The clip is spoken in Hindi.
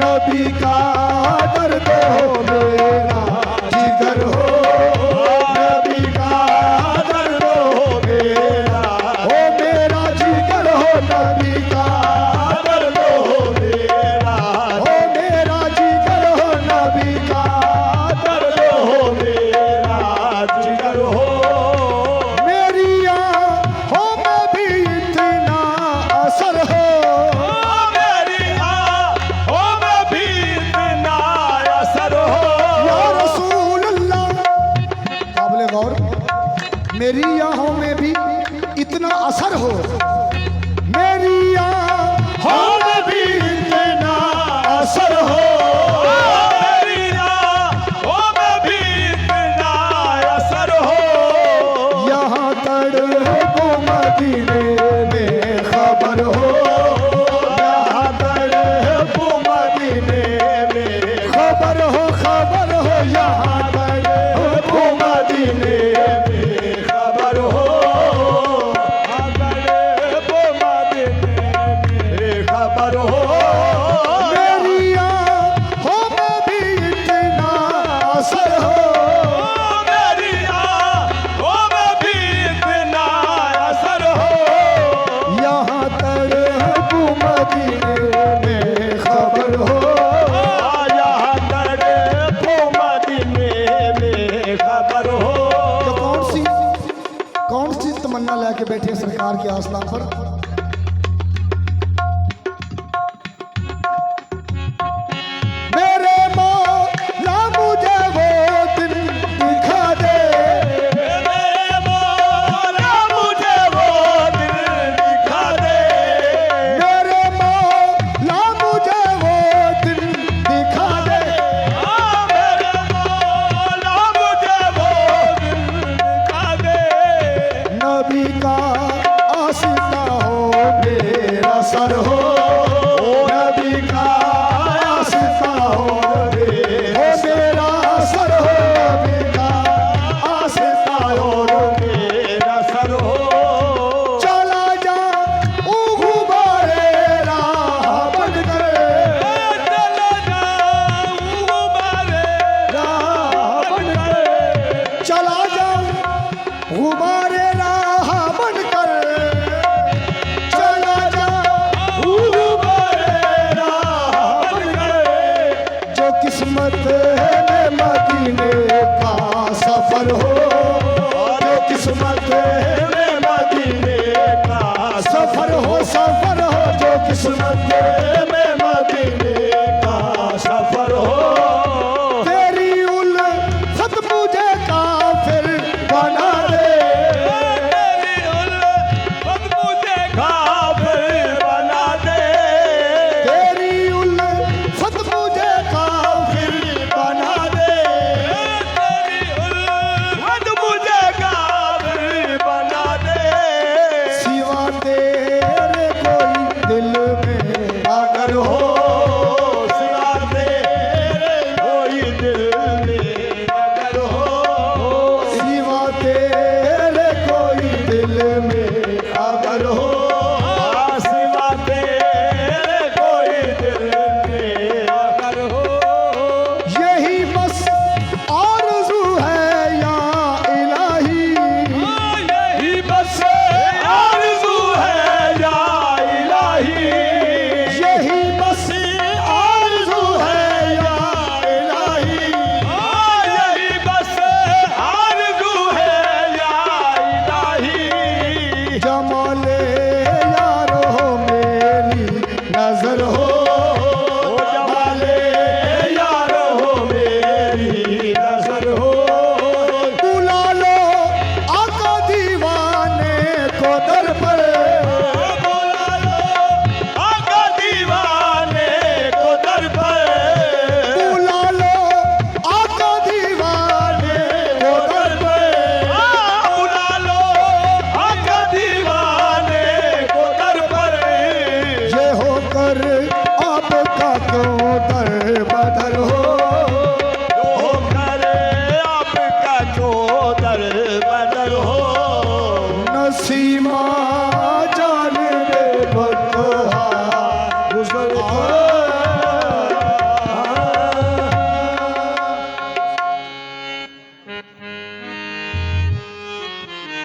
नबी का दर्द हो मेरा जिगर हो, नबी का दर्द हो मेरा जिगर हो, नबी का दर्द हो मेरा, हो मेरा जिगर हो, नबी का दर्द हो मेरा जिगर हो। मेरी आँखों में भी इतना असर हो, मेरी आँखों में भी इतना असर हो, या रसूल अल्लाह। काबिल गौर, मेरी आँखों में भी इतना असर हो, मेरी आँखों में भी इतना असर हो, मेरी आँखों में भी इतना असर हो। यहाँ तड़पो मदीने में खबर हो, यहाँ तड़पो मदीने में खबर हो, खबर हो, यहाँ तड़पो मदीने में खबर हो, यहाँ तड़पो मदीने में खबर हो। मेरी आँखों में भी इतना असर हो, मेरी आँखों में भी इतना असर हो। यहाँ तड़पो मदीने में खबर हो, यहाँ तड़पो मदीने में खबर हो। तो कौन सी तमन्ना लेके बैठे सरकार के आसमान पर? मेरे मौला मुझे वो दिन दिखा दे, मेरे मौला मुझे वो दिन दिखा दे, मेरे मौला मुझे वो दिन दिखा दे, मेरे मौला मुझे वो दिन दिखा दे। नबी का आशिका हो मेरा सर हो, नबी का आशिका हो मेरा सर हो, नबी का आशिका हो मेरा सर हो। चला जा गुबारे राह बनकर, चला जा गुबारे राह बनकर, चला जा गुबारे राह बनकर, चला जा गुबारे राह बनकर। जो किस्मत में मदीने का सफर हो, जो किस्मत में मदीने का सफर हो, सफर हो, जो किस्मत में मदीने का सफर हो। तेरी उल्फत मुझे काफिर बना दे, तेरी उल्फत मुझे काफिर बना दे, तेरी उल्फत मुझे काफिर बना दे, तेरी उल्फत मुझे काफिर बना दे। सिवा तेरे कोई दिल में अगर हो, सिवा तेरे कोई दिल में अगर हो, सिवा तेरे कोई दिल में अगर हो।